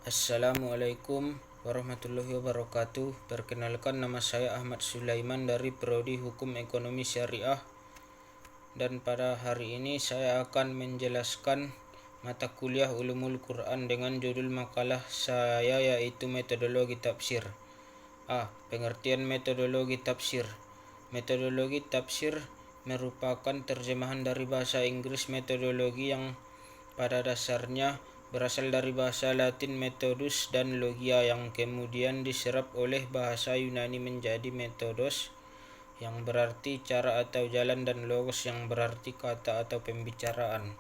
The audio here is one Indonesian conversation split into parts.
Assalamualaikum warahmatullahi wabarakatuh. Perkenalkan, nama saya Ahmad Sulaiman dari Prodi Hukum Ekonomi Syariah. Dan pada hari ini saya akan menjelaskan mata kuliah Ulumul Quran dengan judul makalah saya, yaitu metodologi tafsir. Pengertian metodologi tafsir. Metodologi tafsir merupakan terjemahan dari bahasa Inggris metodologi yang pada dasarnya berasal dari bahasa Latin methodus dan logia, yang kemudian diserap oleh bahasa Yunani menjadi methodos, yang berarti cara atau jalan, dan logos yang berarti kata atau pembicaraan.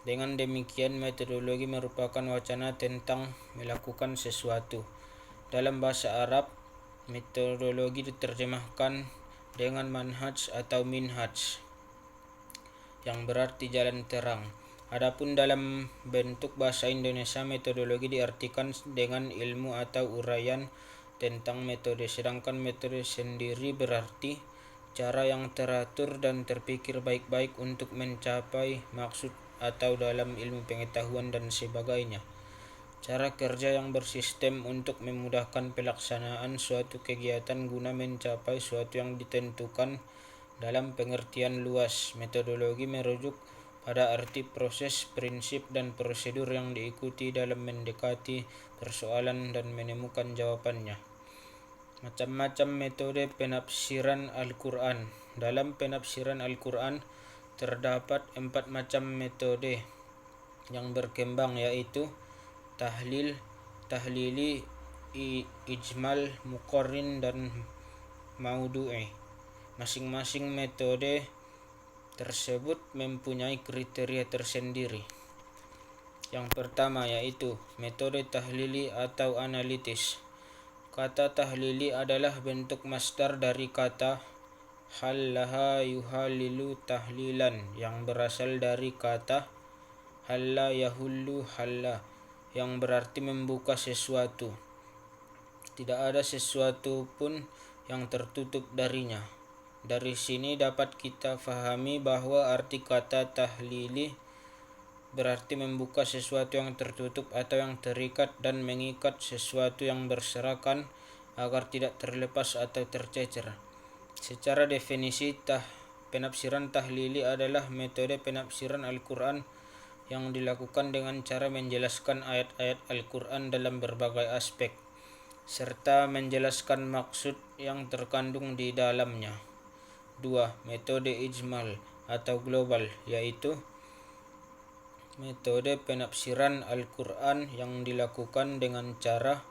Dengan demikian, metodologi merupakan wacana tentang melakukan sesuatu. Dalam bahasa Arab, metodologi diterjemahkan dengan manhaj atau minhaj, yang berarti jalan terang. Adapun dalam bentuk bahasa Indonesia, metodologi diartikan dengan ilmu atau uraian tentang metode, sedangkan metode sendiri berarti cara yang teratur dan terpikir baik-baik untuk mencapai maksud atau dalam ilmu pengetahuan dan sebagainya. Cara kerja yang bersistem untuk memudahkan pelaksanaan suatu kegiatan guna mencapai suatu yang ditentukan. Dalam pengertian luas, metodologi merujuk pada arti proses, prinsip, dan prosedur yang diikuti dalam mendekati persoalan dan menemukan jawabannya. Macam-macam metode penafsiran Al-Quran. Dalam penafsiran Al-Quran terdapat 4 macam metode yang berkembang, yaitu tahlil, tahlili, ijmal, muqarrin, dan maudu'i. Masing-masing metode tersebut mempunyai kriteria tersendiri. Yang pertama yaitu metode tahlili atau analitis. Kata tahlili adalah bentuk masdar dari kata halaha yuhalilu tahlilan, yang berasal dari kata halla yahullu halla, yang berarti membuka sesuatu. Tidak ada sesuatu pun yang tertutup darinya. Dari sini dapat kita fahami bahwa arti kata tahlili berarti membuka sesuatu yang tertutup atau yang terikat, dan mengikat sesuatu yang berserakan agar tidak terlepas atau tercecer. Secara definisi, penafsiran tahlili adalah metode penafsiran Al-Quran yang dilakukan dengan cara menjelaskan ayat-ayat Al-Quran dalam berbagai aspek, serta menjelaskan maksud yang terkandung di dalamnya. 2. Metode ijmal atau global, yaitu metode penafsiran Al-Quran yang dilakukan dengan cara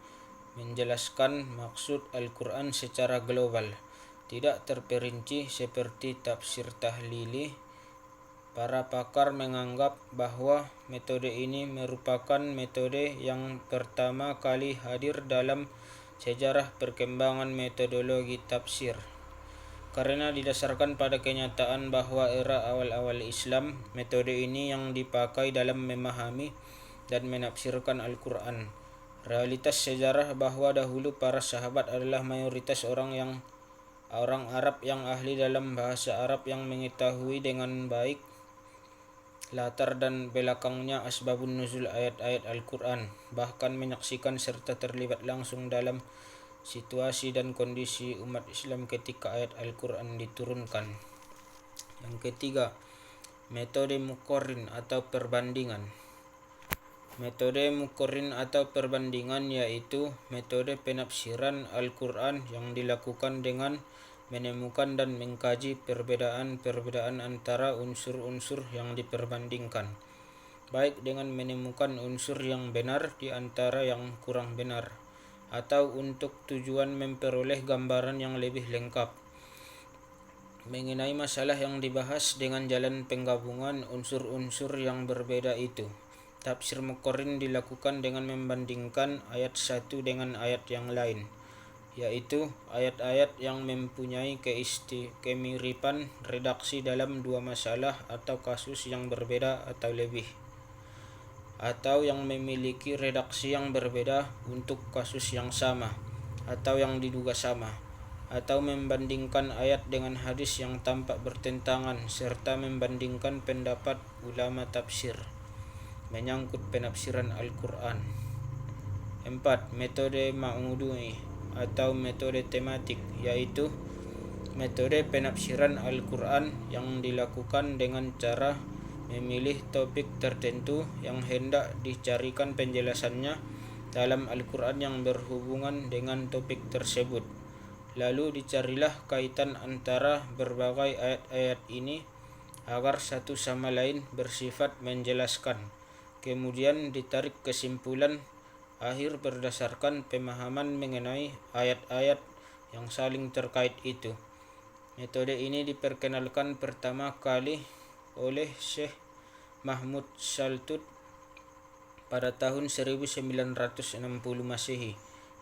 menjelaskan maksud Al-Quran secara global, tidak terperinci seperti tafsir tahlili. Para pakar menganggap bahwa metode ini merupakan metode yang pertama kali hadir dalam sejarah perkembangan metodologi tafsir, karena didasarkan pada kenyataan bahwa era awal-awal Islam, metode ini yang dipakai dalam memahami dan menafsirkan Al-Quran. Realitas sejarah bahwa dahulu para sahabat adalah mayoritas orang Arab yang ahli dalam bahasa Arab, yang mengetahui dengan baik latar dan belakangnya asbabun nuzul ayat-ayat Al-Quran, bahkan menyaksikan serta terlibat langsung dalam situasi dan kondisi umat Islam ketika ayat Al-Quran diturunkan. Yang ketiga, metode muqarrin atau perbandingan. Metode muqarrin atau perbandingan yaitu metode penafsiran Al-Quran yang dilakukan dengan menemukan dan mengkaji perbedaan-perbedaan antara unsur-unsur yang diperbandingkan, baik dengan menemukan unsur yang benar di antara yang kurang benar, atau untuk tujuan memperoleh gambaran yang lebih lengkap mengenai masalah yang dibahas dengan jalan penggabungan unsur-unsur yang berbeda itu. Tafsir muqarrin dilakukan dengan membandingkan ayat satu dengan ayat yang lain, yaitu ayat-ayat yang mempunyai kemiripan redaksi dalam dua masalah atau kasus yang berbeda atau lebih, atau yang memiliki redaksi yang berbeda untuk kasus yang sama atau yang diduga sama, atau membandingkan ayat dengan hadis yang tampak bertentangan, serta membandingkan pendapat ulama tafsir menyangkut penafsiran Al-Quran. 4. Metode ma'udhu'i atau metode tematik, yaitu metode penafsiran Al-Quran yang dilakukan dengan cara memilih topik tertentu yang hendak dicarikan penjelasannya dalam Al-Quran yang berhubungan dengan topik tersebut. Lalu dicarilah kaitan antara berbagai ayat-ayat ini agar satu sama lain bersifat menjelaskan. Kemudian ditarik kesimpulan akhir berdasarkan pemahaman mengenai ayat-ayat yang saling terkait itu. Metode ini diperkenalkan pertama kali oleh Syekh Mahmud Shaltut pada tahun 1960 Masehi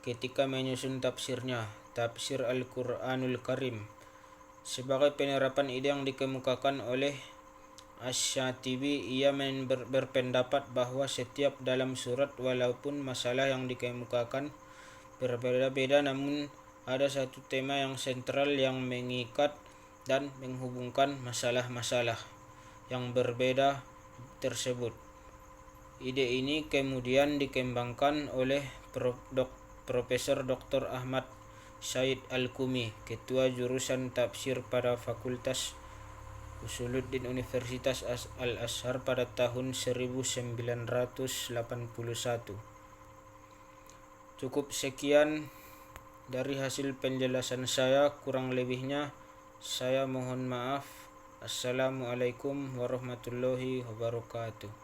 ketika menyusun tafsirnya, Tafsir Al-Quranul Karim. Sebagai penerapan ide yang dikemukakan oleh Asy-Syatibi, ia berpendapat bahwa setiap dalam surat walaupun masalah yang dikemukakan berbeda-beda, namun ada satu tema yang sentral yang mengikat dan menghubungkan masalah-masalah yang berbeda tersebut. Ide ini kemudian dikembangkan oleh Profesor Dr. Ahmad Said Al-Kumi, ketua jurusan tafsir pada Fakultas Usuluddin Universitas Al-Azhar pada tahun 1981. Cukup sekian dari hasil penjelasan saya, kurang lebihnya saya mohon maaf. Assalamualaikum warahmatullahi wabarakatuh.